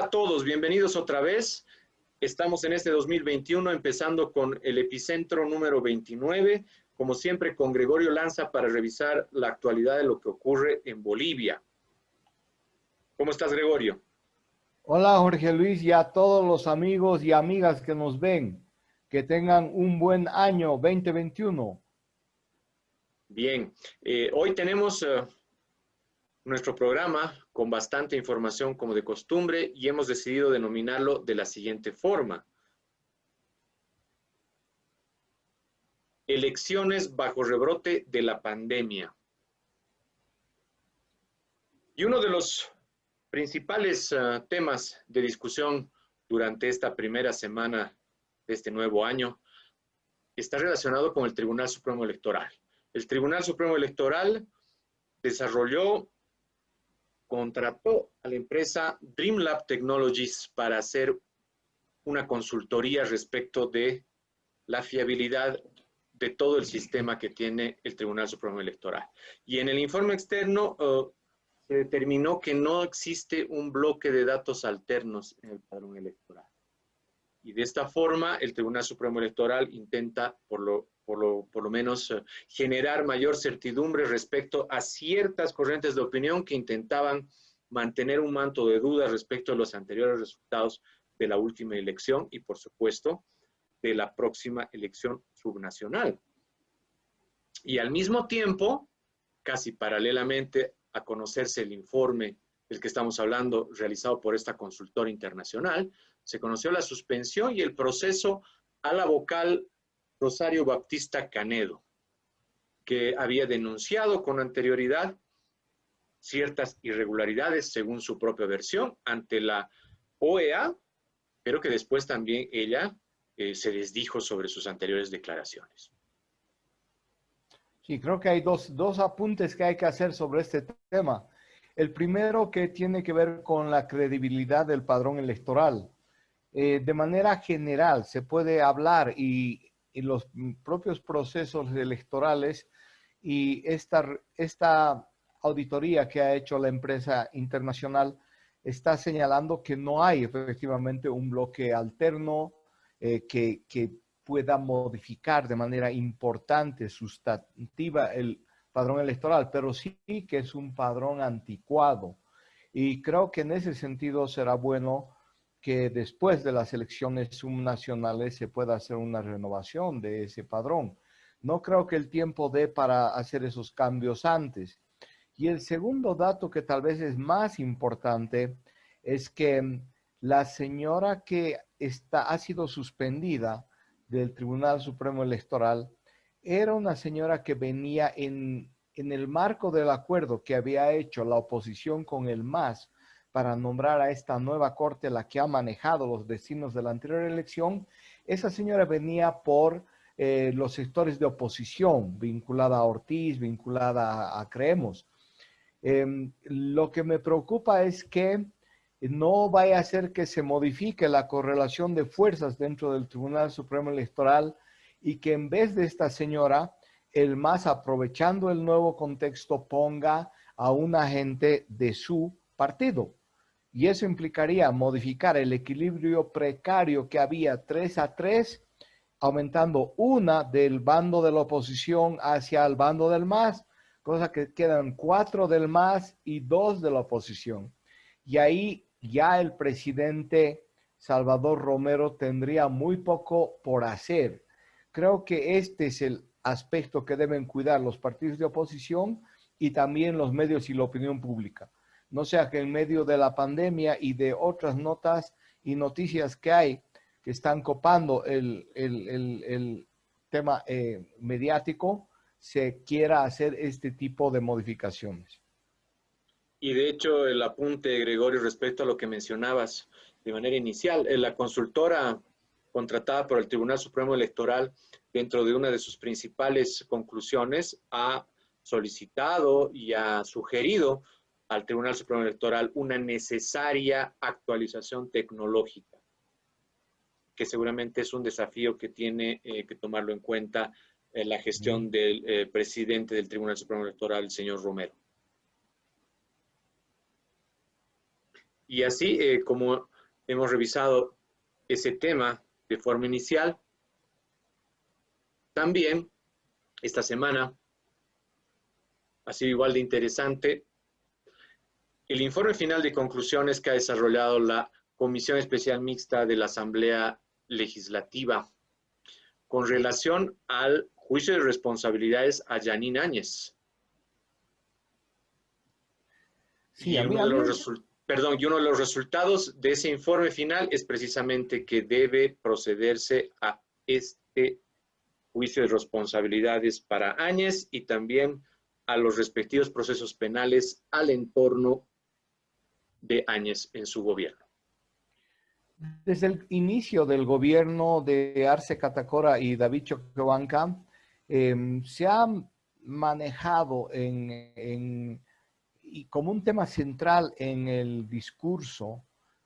a todos, bienvenidos otra vez. Estamos en este 2021 empezando con el epicentro número 29, como siempre con Gregorio Lanza para revisar la actualidad de lo que ocurre en Bolivia. ¿Cómo estás, Gregorio? Hola Jorge Luis y a todos los amigos y amigas que nos ven, que tengan un buen año 2021. Bien, hoy tenemos nuestro programa con bastante información como de costumbre y hemos decidido denominarlo de la siguiente forma. Elecciones bajo rebrote de la pandemia. Y uno de los principales temas de discusión durante esta primera semana de este nuevo año está relacionado con el Tribunal Supremo Electoral. El Tribunal Supremo Electoral contrató a la empresa DreamLab Technologies para hacer una consultoría respecto de la fiabilidad de todo el sistema que tiene el Tribunal Supremo Electoral. Y en el informe externo se determinó que no existe un bloque de datos alternos en el padrón electoral. Y de esta forma, el Tribunal Supremo Electoral intenta, por lo menos, generar mayor certidumbre respecto a ciertas corrientes de opinión que intentaban mantener un manto de dudas respecto a los anteriores resultados de la última elección y, por supuesto, de la próxima elección subnacional. Y al mismo tiempo, casi paralelamente a conocerse el informe del que estamos hablando, realizado por esta consultora internacional, se conoció la suspensión y el proceso a la vocal Rosario Baptista Canedo, que había denunciado con anterioridad ciertas irregularidades, según su propia versión, ante la OEA, pero que después también ella se desdijo sobre sus anteriores declaraciones. Sí, creo que hay dos apuntes que hay que hacer sobre este tema. El primero que tiene que ver con la credibilidad del padrón electoral. De manera general se puede hablar y los propios procesos electorales y esta auditoría que ha hecho la empresa internacional está señalando que no hay efectivamente un bloque alterno que pueda modificar de manera importante, sustantiva el padrón electoral, pero sí que es un padrón anticuado. Y creo que en ese sentido será bueno que después de las elecciones subnacionales se pueda hacer una renovación de ese padrón. No creo que el tiempo dé para hacer esos cambios antes. Y el segundo dato que tal vez es más importante es que la señora que ha sido suspendida del Tribunal Supremo Electoral era una señora que venía en el marco del acuerdo que había hecho la oposición con el MAS para nombrar a esta nueva corte, la que ha manejado los destinos de la anterior elección. Esa señora venía por los sectores de oposición, vinculada a Ortiz, vinculada a Creemos. Lo que me preocupa es que no vaya a ser que se modifique la correlación de fuerzas dentro del Tribunal Supremo Electoral y que en vez de esta señora, el MAS, aprovechando el nuevo contexto, ponga a un agente de su partido. Y eso implicaría modificar el equilibrio precario que había 3-3, aumentando una del bando de la oposición hacia el bando del MAS, cosa que quedan 4 del MAS y 2 de la oposición. Y ahí ya el presidente Salvador Romero tendría muy poco por hacer. Creo que este es el aspecto que deben cuidar los partidos de oposición y también los medios y la opinión pública. No sea que en medio de la pandemia y de otras notas y noticias que hay que están copando el tema mediático, se quiera hacer este tipo de modificaciones. Y de hecho, el apunte, Gregorio, respecto a lo que mencionabas de manera inicial, la consultora contratada por el Tribunal Supremo Electoral, dentro de una de sus principales conclusiones, ha solicitado y ha sugerido al Tribunal Supremo Electoral una necesaria actualización tecnológica, que seguramente es un desafío que tiene que tomarlo en cuenta la gestión del presidente del Tribunal Supremo Electoral, el señor Romero. Y así como hemos revisado ese tema de forma inicial. También esta semana ha sido igual de interesante el informe final de conclusiones que ha desarrollado la Comisión Especial Mixta de la Asamblea Legislativa con relación al juicio de responsabilidades a Janine Áñez. Sí, y uno de los resultados de ese informe final es precisamente que debe procederse a este juicio de responsabilidades para Áñez y también a los respectivos procesos penales al entorno de Áñez en su gobierno. Desde el inicio del gobierno de Arce Catacora y David Choquehuanca, se ha manejado y como un tema central en el discurso,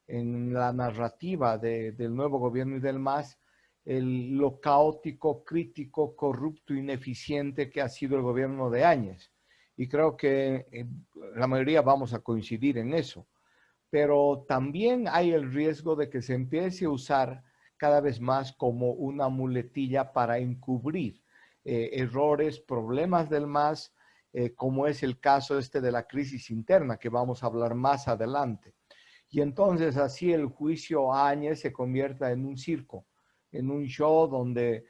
en la narrativa del nuevo gobierno y del MAS, lo caótico, crítico, corrupto, ineficiente que ha sido el gobierno de Áñez. Y creo que la mayoría vamos a coincidir en eso. Pero también hay el riesgo de que se empiece a usar cada vez más como una muletilla para encubrir errores, problemas del MAS, como es el caso de la crisis interna, que vamos a hablar más adelante. Y entonces así el juicio a Áñez se convierta en un circo, en un show donde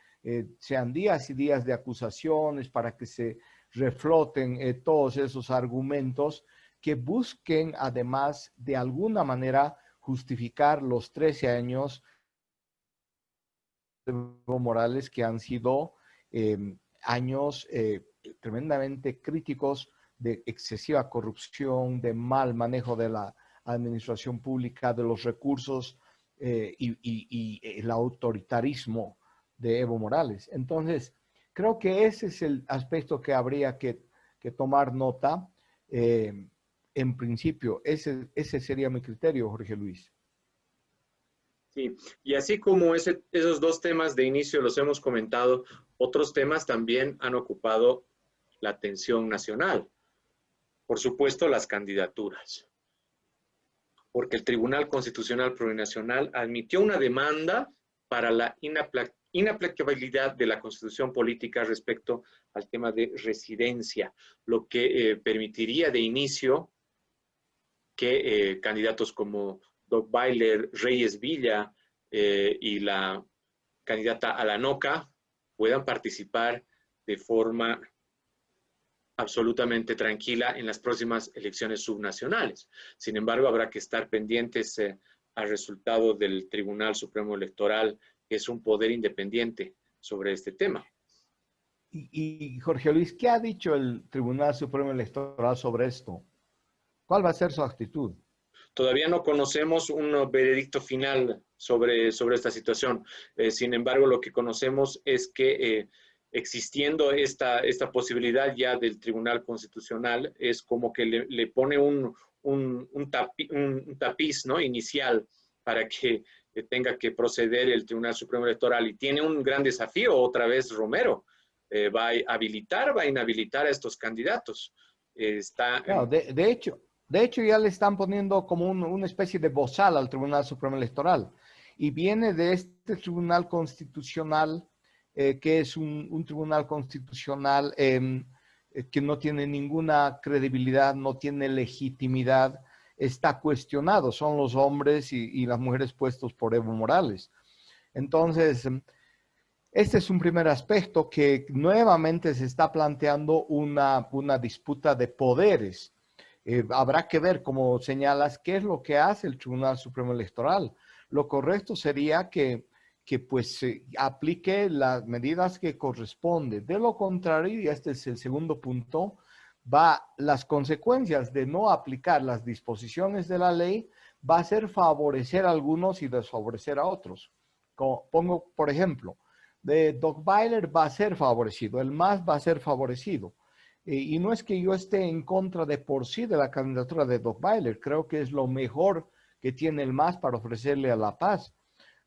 sean días y días de acusaciones para que se refloten todos esos argumentos que busquen además de alguna manera justificar los 13 años de Evo Morales que han sido años tremendamente críticos de excesiva corrupción, de mal manejo de la administración pública, de los recursos y el autoritarismo de Evo Morales. Entonces, creo que ese es el aspecto que habría que tomar nota. En principio, ese sería mi criterio, Jorge Luis. Sí, y así como esos dos temas de inicio los hemos comentado, otros temas también han ocupado la atención nacional. Por supuesto, las candidaturas. Porque el Tribunal Constitucional Plurinacional admitió una demanda para la inaplicabilidad de la Constitución política respecto al tema de residencia, lo que permitiría de inicio que candidatos como Doc Weiler, Reyes Villa y la candidata Alanoca puedan participar de forma absolutamente tranquila en las próximas elecciones subnacionales. Sin embargo, habrá que estar pendientes al resultado del Tribunal Supremo Electoral, que es un poder independiente sobre este tema. Y Jorge Luis, ¿qué ha dicho el Tribunal Supremo Electoral sobre esto? ¿Cuál va a ser su actitud? Todavía no conocemos un veredicto final sobre esta situación. Sin embargo, lo que conocemos es que existiendo esta posibilidad ya del Tribunal Constitucional, es como que le pone un tapiz, ¿no?, inicial para que tenga que proceder el Tribunal Supremo Electoral. Y tiene un gran desafío otra vez Romero. Va a inhabilitar a estos candidatos. Claro, de hecho ya le están poniendo como una especie de bozal al Tribunal Supremo Electoral. Y viene de este Tribunal Constitucional, que es un Tribunal Constitucional que no tiene ninguna credibilidad, no tiene legitimidad, está cuestionado. Son los hombres y las mujeres puestos por Evo Morales. Entonces, este es un primer aspecto que nuevamente se está planteando una disputa de poderes. Habrá que ver, como señalas, qué es lo que hace el Tribunal Supremo Electoral. Lo correcto sería que pues aplique las medidas que corresponden. De lo contrario, y este es el segundo punto, las consecuencias de no aplicar las disposiciones de la ley va a ser favorecer a algunos y desfavorecer a otros. Pongo, por ejemplo, de Doc Weiler va a ser favorecido, el MAS va a ser favorecido. Y no es que yo esté en contra de por sí de la candidatura de Doc Weiler, creo que es lo mejor que tiene el MAS para ofrecerle a La Paz,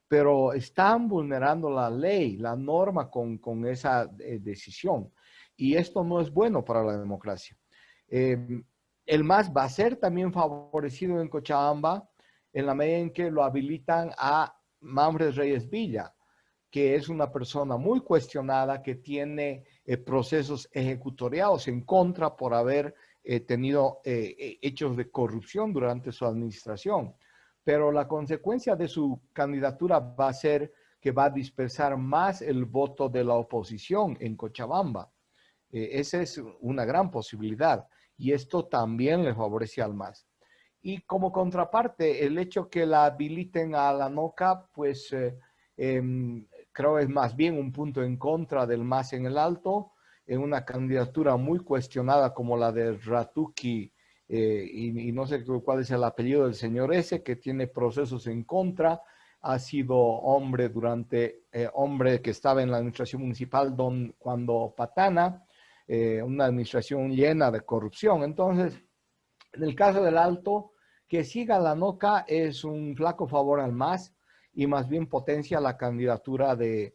pero están vulnerando la ley, la norma con esa decisión. Y esto no es bueno para la democracia. El MAS va a ser también favorecido en Cochabamba en la medida en que lo habilitan a Manfred Reyes Villa, que es una persona muy cuestionada, que tiene procesos ejecutoriados en contra por haber tenido hechos de corrupción durante su administración. Pero la consecuencia de su candidatura va a ser que va a dispersar más el voto de la oposición en Cochabamba. Esa es una gran posibilidad y esto también le favorece al MAS. Y como contraparte, el hecho que la habiliten a la NOCA, pues creo es más bien un punto en contra del MAS en el Alto, en una candidatura muy cuestionada como la de Ratuki, y no sé cuál es el apellido del señor ese, que tiene procesos en contra, ha sido hombre hombre que estaba en la administración municipal cuando Patana, una administración llena de corrupción. Entonces, en el caso del Alto, que siga la NOCA es un flaco favor al MAS y más bien potencia la candidatura de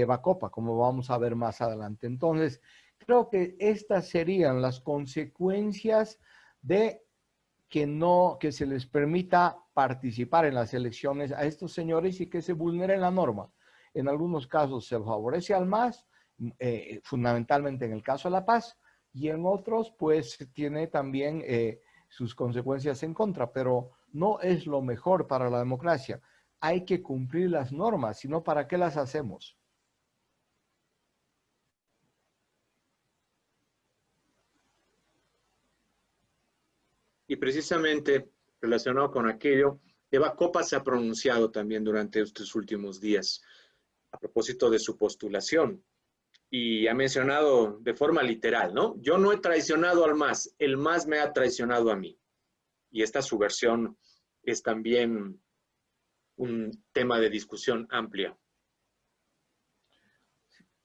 Bacopa, como vamos a ver más adelante. Entonces, creo que estas serían las consecuencias de que se les permita participar en las elecciones a estos señores y que se vulnere la norma. En algunos casos se favorece al MAS, fundamentalmente en el caso de La Paz, y en otros pues tiene también sus consecuencias en contra, pero no es lo mejor para la democracia. Hay que cumplir las normas, si no, ¿para qué las hacemos? Y precisamente relacionado con aquello, Eva Copa se ha pronunciado también durante estos últimos días a propósito de su postulación y ha mencionado de forma literal, ¿no? Yo no he traicionado al MAS, el MAS me ha traicionado a mí. Y esta su versión es también un tema de discusión amplia.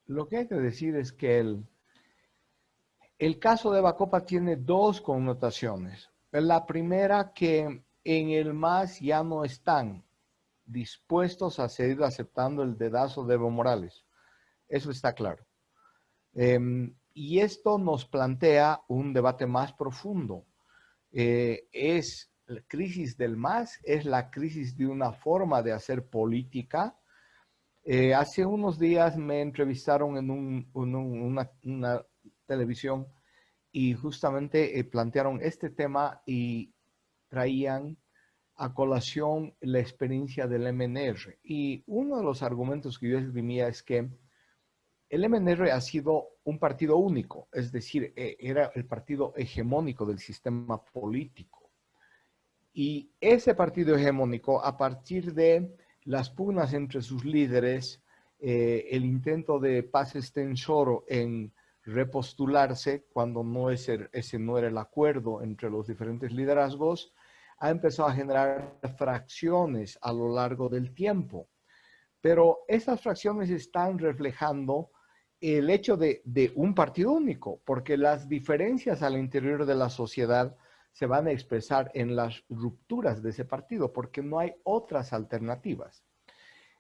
Lo que hay que decir es que el caso de Bacopa tiene dos connotaciones. La primera, que en el MAS ya no están dispuestos a seguir aceptando el dedazo de Evo Morales. Eso está claro. Y esto nos plantea un debate más profundo. Es la crisis del MAS, es la crisis de una forma de hacer política. Hace unos días me entrevistaron en una televisión y justamente plantearon este tema y traían a colación la experiencia del MNR. Y uno de los argumentos que yo esgrimía es que el MNR ha sido un partido único, es decir, era el partido hegemónico del sistema político. Y ese partido hegemónico, a partir de las pugnas entre sus líderes, el intento de Paz Estenssoro en repostularse cuando ese no era el acuerdo entre los diferentes liderazgos, ha empezado a generar fracciones a lo largo del tiempo. Pero esas fracciones están reflejando el hecho de un partido único, porque las diferencias al interior de la sociedad se van a expresar en las rupturas de ese partido, porque no hay otras alternativas.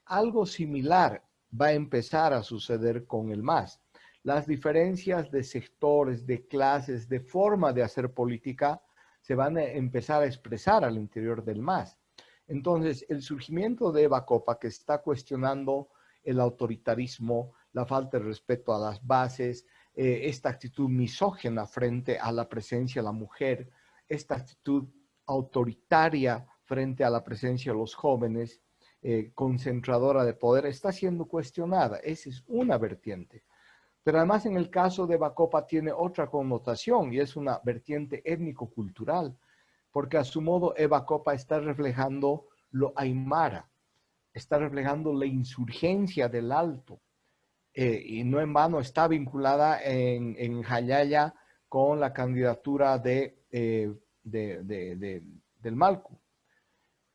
Algo similar va a empezar a suceder con el MAS. Las diferencias de sectores, de clases, de forma de hacer política se van a empezar a expresar al interior del MAS. Entonces, el surgimiento de Eva Copa, que está cuestionando el autoritarismo, la falta de respeto a las bases, esta actitud misógena frente a la presencia de la mujer, esta actitud autoritaria frente a la presencia de los jóvenes, concentradora de poder, está siendo cuestionada. Esa es una vertiente. Pero además en el caso de Bacopa tiene otra connotación y es una vertiente étnico-cultural, porque a su modo Eva Copa está reflejando lo aymara, está reflejando la insurgencia del Alto, y no en vano está vinculada en Jayaya con la candidatura del Malcu,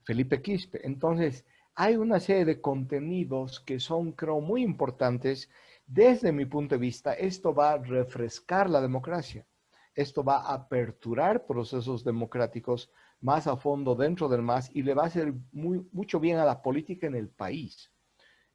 Felipe Quispe. Entonces, hay una serie de contenidos que son, creo, muy importantes. Desde mi punto de vista, esto va a refrescar la democracia. Esto va a aperturar procesos democráticos más a fondo dentro del MAS y le va a hacer mucho bien a la política en el país.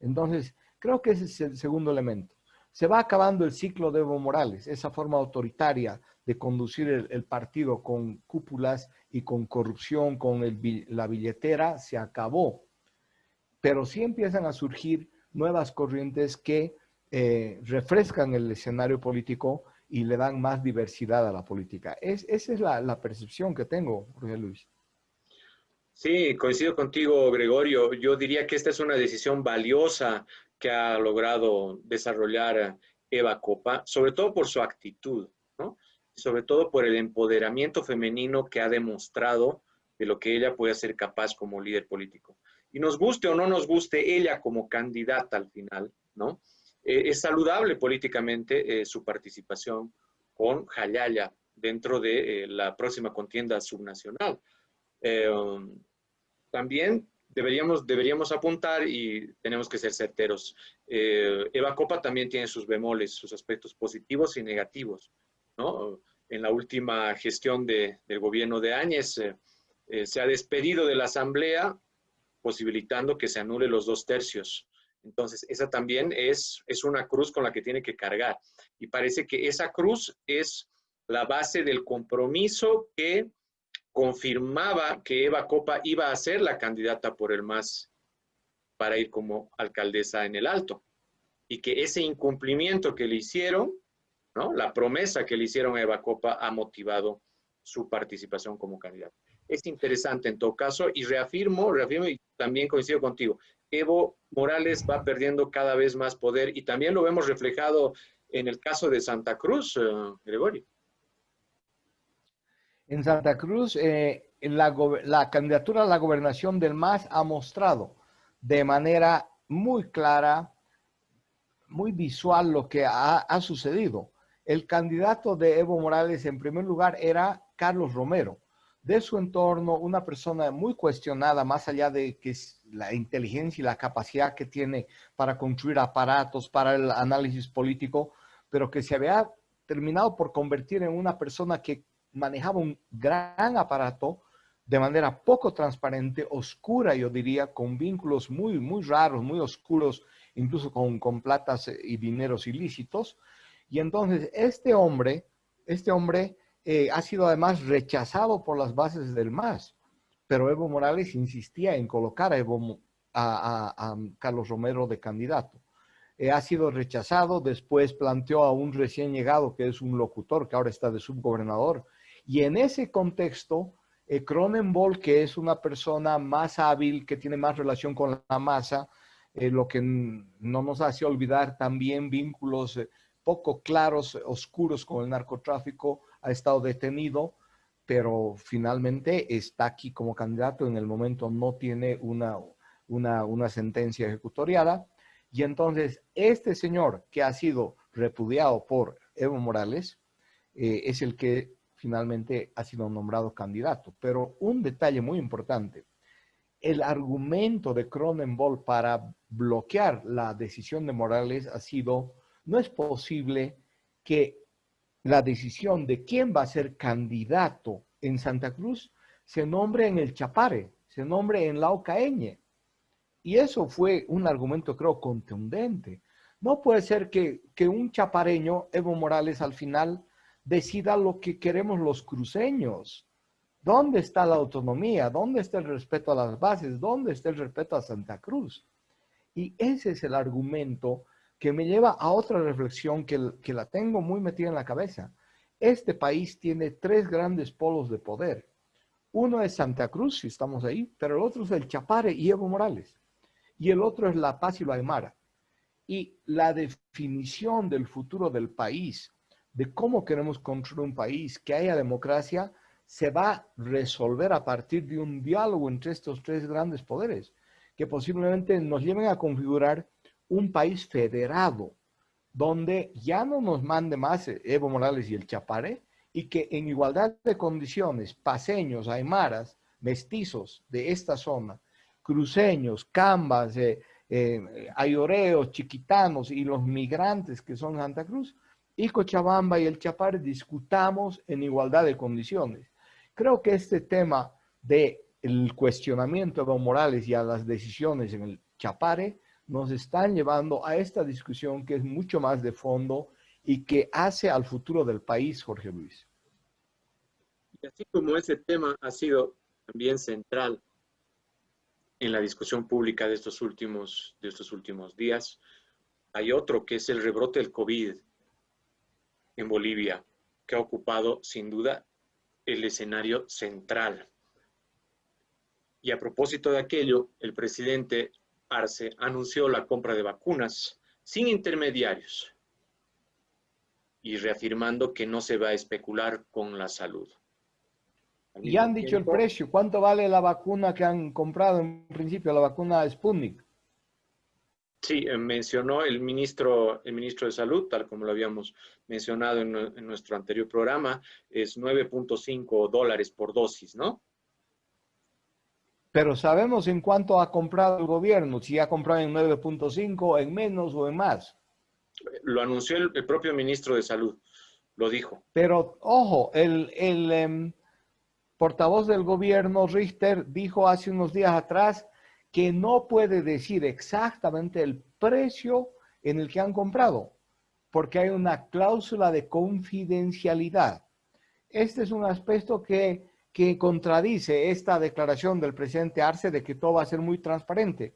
Entonces, creo que ese es el segundo elemento. Se va acabando el ciclo de Evo Morales, esa forma autoritaria de conducir el partido con cúpulas y con corrupción, con la billetera, se acabó. Pero sí empiezan a surgir nuevas corrientes que refrescan el escenario político y le dan más diversidad a la política. Esa es la percepción que tengo, Jorge Luis. Sí, coincido contigo, Gregorio. Yo diría que esta es una decisión valiosa que ha logrado desarrollar Eva Copa, sobre todo por su actitud, ¿no? Y sobre todo por el empoderamiento femenino que ha demostrado de lo que ella puede ser capaz como líder político. Y nos guste o no nos guste ella como candidata al final, ¿no? Es saludable políticamente su participación con Jayaya dentro de la próxima contienda subnacional. Eh, También deberíamos apuntar y tenemos que ser certeros. Eva Copa también tiene sus bemoles, sus aspectos positivos y negativos, ¿no? En la última gestión del gobierno de Áñez se ha despedido de la Asamblea, posibilitando que se anule los 2/3. Entonces, esa también es una cruz con la que tiene que cargar. Y parece que esa cruz es la base del compromiso que confirmaba que Eva Copa iba a ser la candidata por el MAS para ir como alcaldesa en el Alto. Y que ese incumplimiento que le hicieron, ¿no? La promesa que le hicieron a Eva Copa ha motivado su participación como candidata. Es interesante en todo caso y reafirmo y también coincido contigo. Evo Morales va perdiendo cada vez más poder y también lo vemos reflejado en el caso de Santa Cruz, Gregorio. En Santa Cruz, la candidatura a la gobernación del MAS ha mostrado de manera muy clara, muy visual lo que ha sucedido. El candidato de Evo Morales en primer lugar era Carlos Romero. De su entorno, una persona muy cuestionada, más allá de que la inteligencia y la capacidad que tiene para construir aparatos, para el análisis político, pero que se había terminado por convertir en una persona que manejaba un gran aparato de manera poco transparente, oscura, yo diría, con vínculos muy, muy raros, muy oscuros, incluso con platas y dineros ilícitos. Y entonces este hombre ha sido además rechazado por las bases del MAS, pero Evo Morales insistía en colocar a Carlos Romero de candidato. Ha sido rechazado, después planteó a un recién llegado que es un locutor, que ahora está de subgobernador, y en ese contexto, Cronenbol, que es una persona más hábil, que tiene más relación con la masa, lo que no nos hace olvidar también vínculos poco claros, oscuros con el narcotráfico, ha estado detenido, pero finalmente está aquí como candidato. En el momento no tiene una sentencia ejecutoriada. Y entonces este señor que ha sido repudiado por Evo Morales es el que finalmente ha sido nombrado candidato. Pero un detalle muy importante, el argumento de Cronenbol para bloquear la decisión de Morales ha sido, no es posible que la decisión de quién va a ser candidato en Santa Cruz se nombre en el Chapare, se nombre en la Ocaña. Y eso fue un argumento, creo, contundente. No puede ser que un chapareño, Evo Morales, al final decida lo que queremos los cruceños. ¿Dónde está la autonomía? ¿Dónde está el respeto a las bases? ¿Dónde está el respeto a Santa Cruz? Y ese es el argumento que me lleva a otra reflexión que la tengo muy metida en la cabeza. Este país tiene tres grandes polos de poder. Uno es Santa Cruz, si estamos ahí, pero el otro es el Chapare y Evo Morales. Y el otro es La Paz y la Aymara. Y la definición del futuro del país, de cómo queremos construir un país, que haya democracia, se va a resolver a partir de un diálogo entre estos tres grandes poderes, que posiblemente nos lleven a configurar un país federado, donde ya no nos mande más Evo Morales y el Chapare, y que en igualdad de condiciones, paseños, aymaras, mestizos de esta zona, cruceños, cambas, ayoreos, chiquitanos y los migrantes que son Santa Cruz, y Cochabamba y el Chapare discutamos en igualdad de condiciones. Creo que este tema del cuestionamiento de Evo Morales y a las decisiones en el Chapare nos están llevando a esta discusión que es mucho más de fondo y que hace al futuro del país, Jorge Luis. Y así como ese tema ha sido también central en la discusión pública de estos últimos días, hay otro que es el rebrote del COVID en Bolivia, que ha ocupado sin duda el escenario central. Y a propósito de aquello, el presidente Arce anunció la compra de vacunas sin intermediarios y reafirmando que no se va a especular con la salud. Y han dicho el precio, ¿cuánto vale la vacuna que han comprado en principio, la vacuna Sputnik? Sí, mencionó el ministro de Salud, tal como lo habíamos mencionado en nuestro anterior programa, es $9.5 por dosis, ¿no? Pero sabemos en cuánto ha comprado el gobierno, si ha comprado en 9.5, en menos o en más. Lo anunció el propio ministro de Salud, lo dijo. Pero, ojo, el portavoz del gobierno, Richter, dijo hace unos días atrás que no puede decir exactamente el precio en el que han comprado, porque hay una cláusula de confidencialidad. Este es un aspecto que contradice esta declaración del presidente Arce de que todo va a ser muy transparente.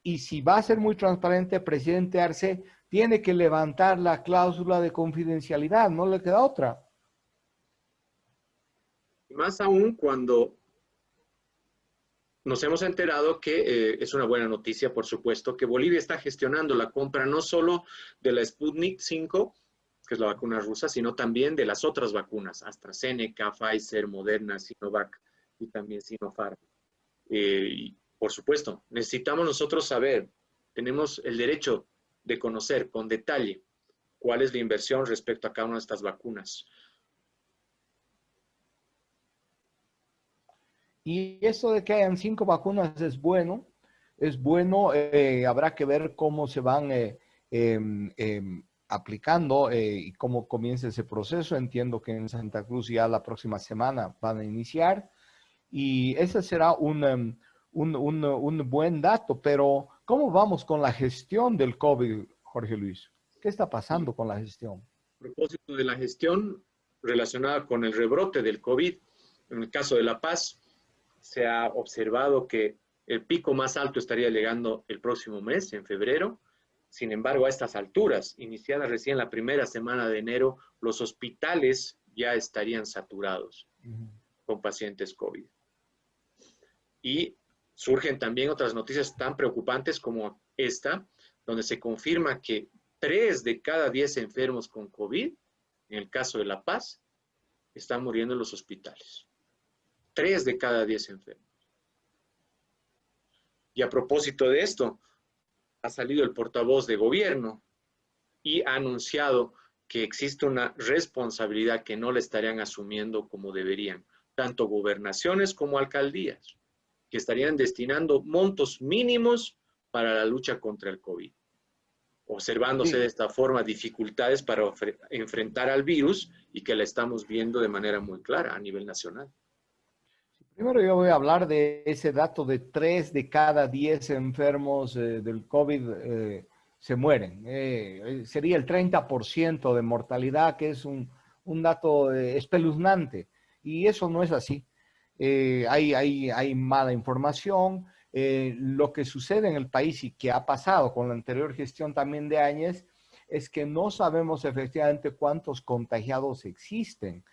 Y si va a ser muy transparente, el presidente Arce tiene que levantar la cláusula de confidencialidad, no le queda otra. Más aún cuando nos hemos enterado que es una buena noticia, por supuesto, que Bolivia está gestionando la compra no solo de la Sputnik 5, que es la vacuna rusa, sino también de las otras vacunas, AstraZeneca, Pfizer, Moderna, Sinovac y también Sinopharm. Y, por supuesto, necesitamos nosotros saber, tenemos el derecho de conocer con detalle cuál es la inversión respecto a cada una de estas vacunas. Y eso de que hayan 5 vacunas es bueno, habrá que ver cómo se van aplicando y cómo comienza ese proceso. Entiendo que en Santa Cruz ya la próxima semana van a iniciar y ese será un buen dato, pero ¿cómo vamos con la gestión del COVID, Jorge Luis? ¿Qué está Y pasando con la gestión? a propósito de la gestión relacionada con el rebrote del COVID, en el caso de La Paz, se ha observado que el pico más alto estaría llegando el próximo mes, en febrero. Sin embargo, a estas alturas, iniciada recién la primera semana de enero, los hospitales ya estarían saturados con pacientes COVID. Y surgen también otras noticias tan preocupantes como esta, donde se confirma que 3 de cada 10 enfermos con COVID, en el caso de La Paz, están muriendo en los hospitales. 3 de cada 10 enfermos. Y a propósito de esto, ha salido el portavoz de gobierno y ha anunciado que existe una responsabilidad que no le estarían asumiendo como deberían, tanto gobernaciones como alcaldías, que estarían destinando montos mínimos para la lucha contra el COVID, observándose de Sí. esta forma dificultades para enfrentar al virus y que la estamos viendo de manera muy clara a nivel nacional. Primero yo voy a hablar de ese dato de 3 de cada 10 enfermos del COVID se mueren. Sería el 30% de mortalidad, que es un dato espeluznante. Y eso no es así. Hay mala información. Lo que sucede en el país y que ha pasado con la anterior gestión también de Áñez es que no sabemos efectivamente cuántos contagiados existen.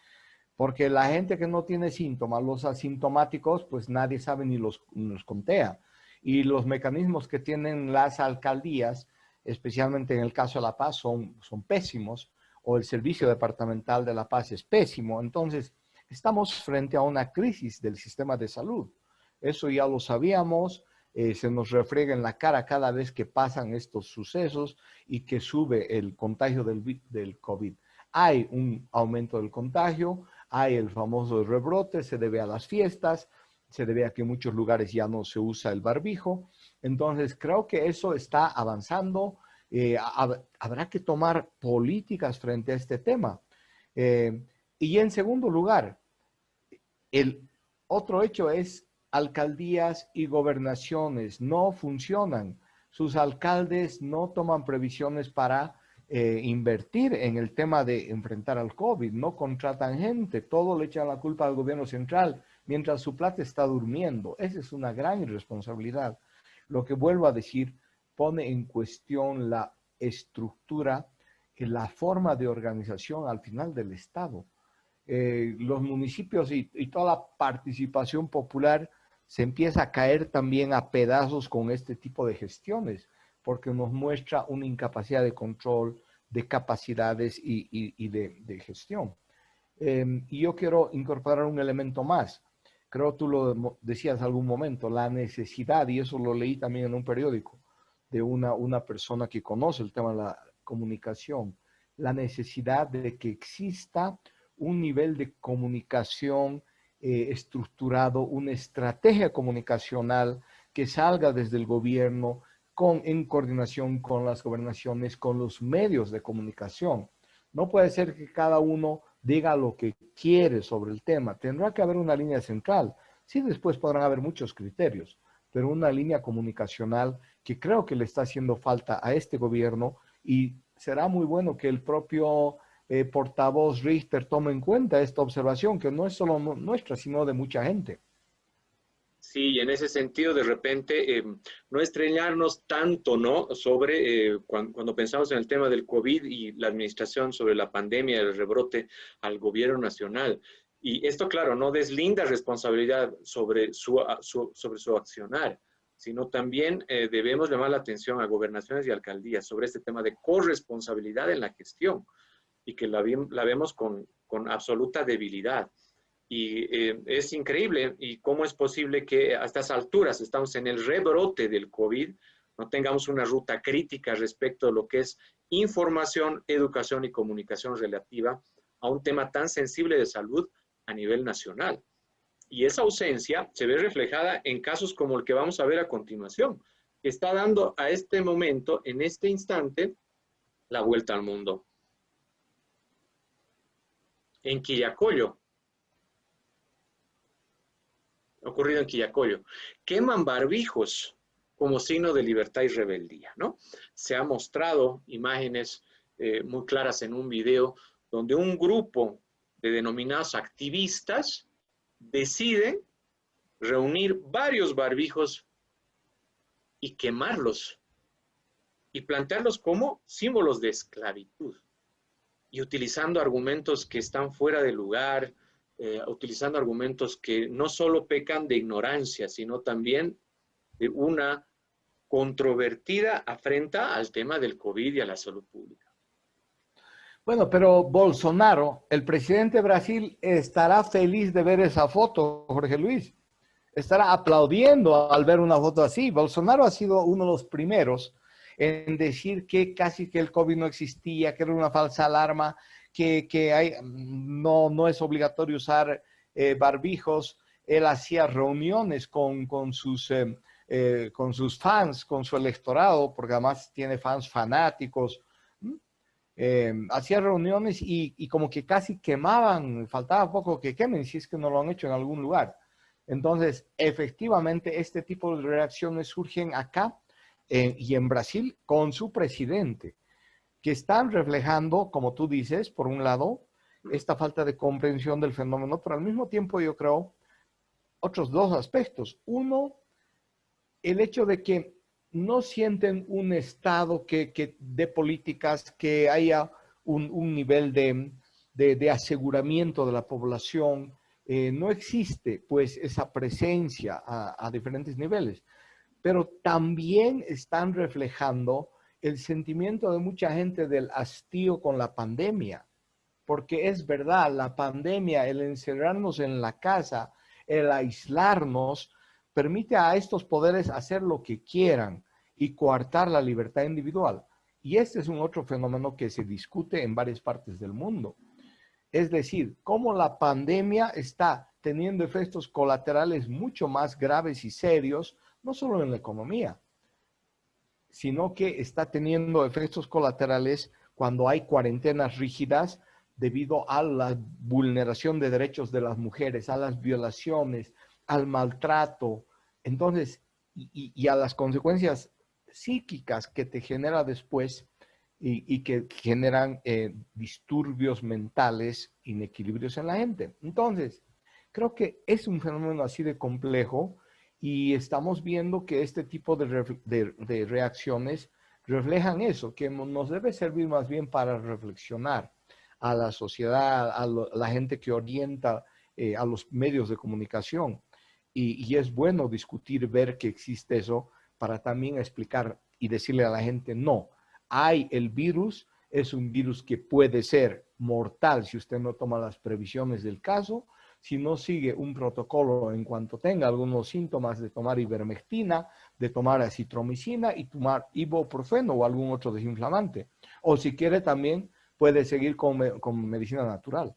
Porque la gente que no tiene síntomas, los asintomáticos, pues nadie sabe ni los contea. Y los mecanismos que tienen las alcaldías, especialmente en el caso de La Paz, son pésimos, o el Servicio Departamental de La Paz es pésimo. Entonces, estamos frente a una crisis del sistema de salud. Eso ya lo sabíamos, se nos refriega en la cara cada vez que pasan estos sucesos y que sube el contagio del COVID. Hay un aumento del contagio, hay el famoso rebrote, se debe a las fiestas, se debe a que en muchos lugares ya no se usa el barbijo. Entonces, creo que eso está avanzando. Habrá que tomar políticas frente a este tema. Y en segundo lugar, el otro hecho es alcaldías y gobernaciones no funcionan. sus alcaldes no toman previsiones para invertir en el tema de enfrentar al COVID, no contratan gente, todo le echan la culpa al gobierno central mientras su plata está durmiendo. Esa es una gran irresponsabilidad. Lo que vuelvo a decir pone en cuestión la estructura y la forma de organización al final del Estado. Los municipios y toda la participación popular se empieza a caer también a pedazos con este tipo de gestiones, porque nos muestra una incapacidad de control, de capacidades y de gestión. Y yo quiero incorporar un elemento más. Creo tú lo decías algún momento, la necesidad, y eso lo leí también en un periódico, de una persona que conoce el tema de la comunicación, la necesidad de que exista un nivel de comunicación estructurado, una estrategia comunicacional que salga desde el gobierno en coordinación con las gobernaciones, con los medios de comunicación. No puede ser que cada uno diga lo que quiere sobre el tema. Tendrá que haber una línea central. Sí, después podrán haber muchos criterios, pero una línea comunicacional que creo que le está haciendo falta a este gobierno, y será muy bueno que el propio portavoz Richter tome en cuenta esta observación, que no es solo nuestra, sino de mucha gente. Sí, y en ese sentido, de repente, no estrellarnos tanto, ¿no? Sobre cuando pensamos en el tema del COVID y la administración sobre la pandemia, el rebrote al gobierno nacional. Y esto, claro, no deslinda responsabilidad sobre su accionar, sino también debemos llamar la atención a gobernaciones y alcaldías sobre este tema de corresponsabilidad en la gestión y que la vemos con absoluta debilidad. Y es increíble y cómo es posible que a estas alturas estamos en el rebrote del COVID, no tengamos una ruta crítica respecto a lo que es información, educación y comunicación relativa a un tema tan sensible de salud a nivel nacional. Y esa ausencia se ve reflejada en casos como el que vamos a ver a continuación, que está dando a este momento, en este instante, la vuelta al mundo. En Quillacollo, ocurrido en Quillacollo, queman barbijos como signo de libertad y rebeldía, ¿no? Se han mostrado imágenes muy claras en un video donde un grupo de denominados activistas deciden reunir varios barbijos y quemarlos y plantearlos como símbolos de esclavitud y utilizando argumentos que están fuera de lugar, utilizando argumentos que no solo pecan de ignorancia, sino también de una controvertida afrenta al tema del COVID y a la salud pública. Bueno, pero Bolsonaro, el presidente de Brasil, estará feliz de ver esa foto, Jorge Luis. Estará aplaudiendo al ver una foto así. Bolsonaro ha sido uno de los primeros en decir que casi que el COVID no existía, que era una falsa alarma, que no es obligatorio usar barbijos. Él hacía reuniones con sus fans, con su electorado, porque además tiene fans fanáticos. Hacía reuniones y como que casi quemaban, faltaba poco que quemen, si es que no lo han hecho en algún lugar. Entonces, efectivamente, este tipo de reacciones surgen acá y en Brasil con su presidente, que están reflejando, como tú dices, por un lado, esta falta de comprensión del fenómeno, pero al mismo tiempo yo creo otros dos aspectos. Uno, el hecho de que no sienten un Estado que dé políticas, que haya un nivel de aseguramiento de la población. No existe pues esa presencia a diferentes niveles, pero también están reflejando el sentimiento de mucha gente del hastío con la pandemia, porque es verdad, la pandemia, el encerrarnos en la casa, el aislarnos, permite a estos poderes hacer lo que quieran y coartar la libertad individual. Y este es un otro fenómeno que se discute en varias partes del mundo. Es decir, cómo la pandemia está teniendo efectos colaterales mucho más graves y serios, no solo en la economía, sino que está teniendo efectos colaterales cuando hay cuarentenas rígidas debido a la vulneración de derechos de las mujeres, a las violaciones, al maltrato, entonces, y a las consecuencias psíquicas que te genera después y que generan disturbios mentales, inequilibrios en la gente. Entonces, creo que es un fenómeno así de complejo y estamos viendo que este tipo de reacciones reflejan eso, que nos debe servir más bien para reflexionar a la sociedad, a la gente que orienta a los medios de comunicación. Y es bueno discutir, ver que existe eso para también explicar y decirle a la gente, no, hay el virus, es un virus que puede ser mortal si usted no toma las previsiones del caso, si no sigue un protocolo en cuanto tenga algunos síntomas de tomar ivermectina, de tomar acitromicina y tomar ibuprofeno o algún otro desinflamante. O si quiere también puede seguir con medicina natural,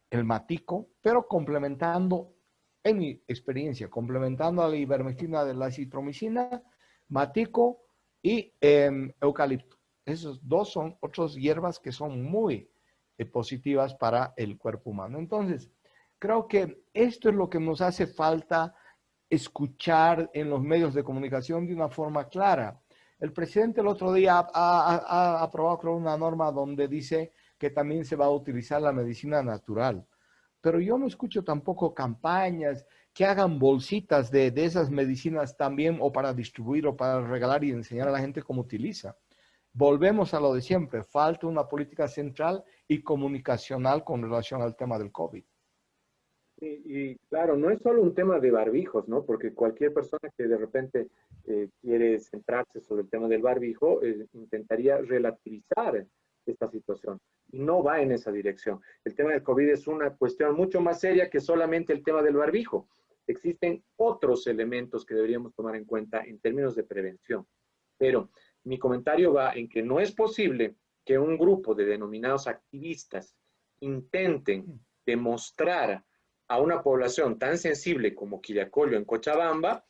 el matico, pero complementando, en mi experiencia, complementando a la ivermectina de la acitromicina, matico y eucalipto. Esos dos son otras hierbas que son muy positivas para el cuerpo humano. Entonces, creo que esto es lo que nos hace falta escuchar en los medios de comunicación de una forma clara. El presidente el otro día ha aprobado, creo, una norma donde dice que también se va a utilizar la medicina natural. Pero yo no escucho tampoco campañas que hagan bolsitas de esas medicinas también o para distribuir o para regalar y enseñar a la gente cómo utiliza. Volvemos a lo de siempre, falta una política central y comunicacional con relación al tema del COVID. Y claro, no es solo un tema de barbijos, ¿no? Porque cualquier persona que de repente quiere centrarse sobre el tema del barbijo intentaría relativizar esta situación y no va en esa dirección. El tema del COVID es una cuestión mucho más seria que solamente el tema del barbijo. Existen otros elementos que deberíamos tomar en cuenta en términos de prevención. Pero mi comentario va en que no es posible que un grupo de denominados activistas intenten demostrar a una población tan sensible como Quillacollo en Cochabamba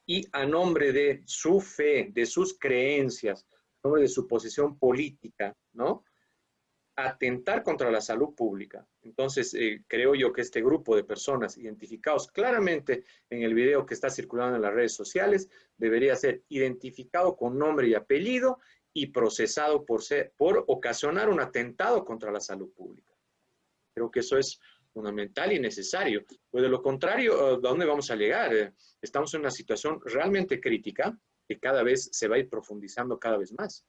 y a nombre de su fe, de sus creencias, a nombre de su posición política, ¿no? Atentar contra la salud pública. Entonces, creo yo que este grupo de personas identificados claramente en el video que está circulando en las redes sociales debería ser identificado con nombre y apellido y procesado por ocasionar un atentado contra la salud pública. Creo que eso es fundamental y necesario. Pues de lo contrario, ¿a dónde vamos a llegar? Estamos en una situación realmente crítica que cada vez se va a ir profundizando cada vez más.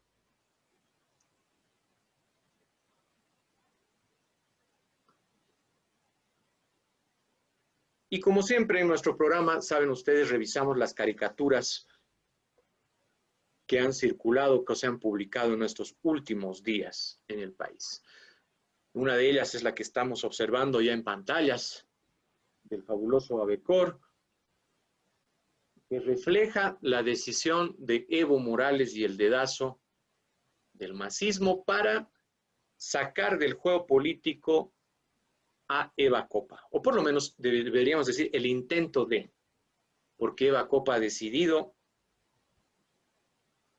Y como siempre en nuestro programa, saben ustedes, revisamos las caricaturas que han circulado, que se han publicado en estos últimos días en el país. Una de ellas es la que estamos observando ya en pantallas, del fabuloso Abecor, que refleja la decisión de Evo Morales y el dedazo del masismo para sacar del juego político a Eva Copa, o por lo menos deberíamos decir el intento de, porque Eva Copa ha decidido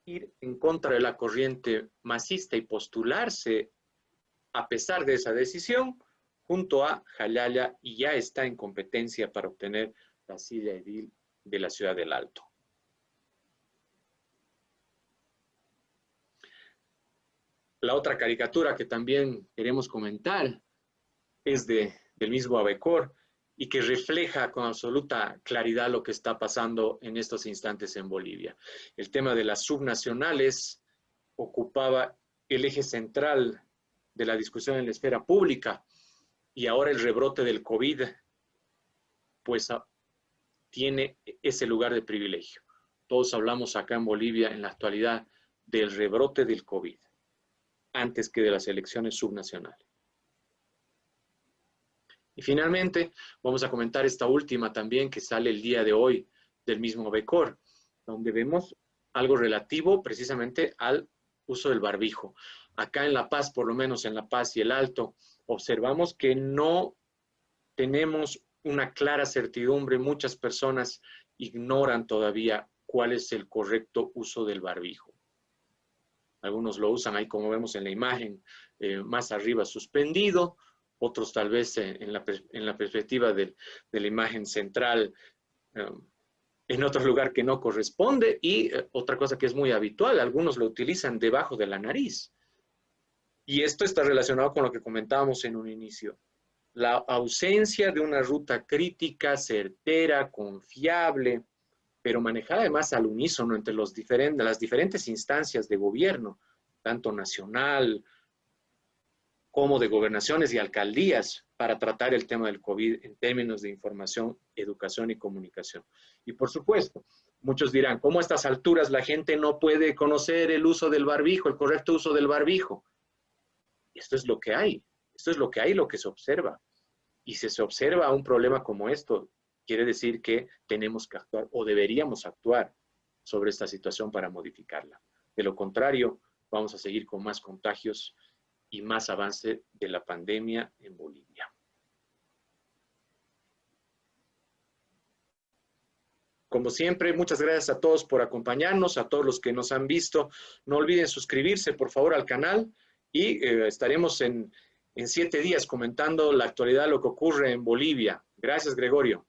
ir en contra de la corriente masista y postularse a pesar de esa decisión junto a Jalaya y ya está en competencia para obtener la silla edil de la ciudad del Alto. La otra caricatura que también queremos comentar es del mismo Abecor y que refleja con absoluta claridad lo que está pasando en estos instantes en Bolivia. El tema de las subnacionales ocupaba el eje central de la discusión en la esfera pública y ahora el rebrote del COVID pues tiene ese lugar de privilegio. Todos hablamos acá en Bolivia en la actualidad del rebrote del COVID antes que de las elecciones subnacionales. Y finalmente, vamos a comentar esta última también que sale el día de hoy del mismo Abecor, donde vemos algo relativo precisamente al uso del barbijo. Acá en La Paz, por lo menos en La Paz y el Alto, observamos que no tenemos una clara certidumbre. Muchas personas ignoran todavía cuál es el correcto uso del barbijo. Algunos lo usan ahí, como vemos en la imagen, más arriba suspendido, otros tal vez en la perspectiva de la imagen central en otro lugar que no corresponde y otra cosa que es muy habitual, algunos lo utilizan debajo de la nariz. Y esto está relacionado con lo que comentábamos en un inicio. La ausencia de una ruta crítica, certera, confiable, pero manejada además al unísono entre las diferentes instancias de gobierno, tanto nacional como de gobernaciones y alcaldías, para tratar el tema del COVID en términos de información, educación y comunicación. Y por supuesto, muchos dirán, ¿cómo a estas alturas la gente no puede conocer el uso del barbijo, el correcto uso del barbijo? Esto es lo que hay, esto es lo que hay, lo que se observa. Y si se observa un problema como esto, quiere decir que tenemos que actuar o deberíamos actuar sobre esta situación para modificarla. De lo contrario, vamos a seguir con más contagios y más avance de la pandemia en Bolivia. Como siempre, muchas gracias a todos por acompañarnos, a todos los que nos han visto. No olviden suscribirse, por favor, al canal y estaremos en 7 días comentando la actualidad, lo que ocurre en Bolivia. Gracias, Gregorio.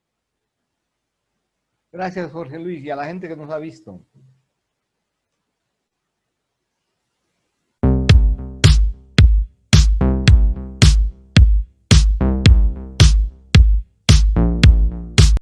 Gracias, Jorge Luis, y a la gente que nos ha visto.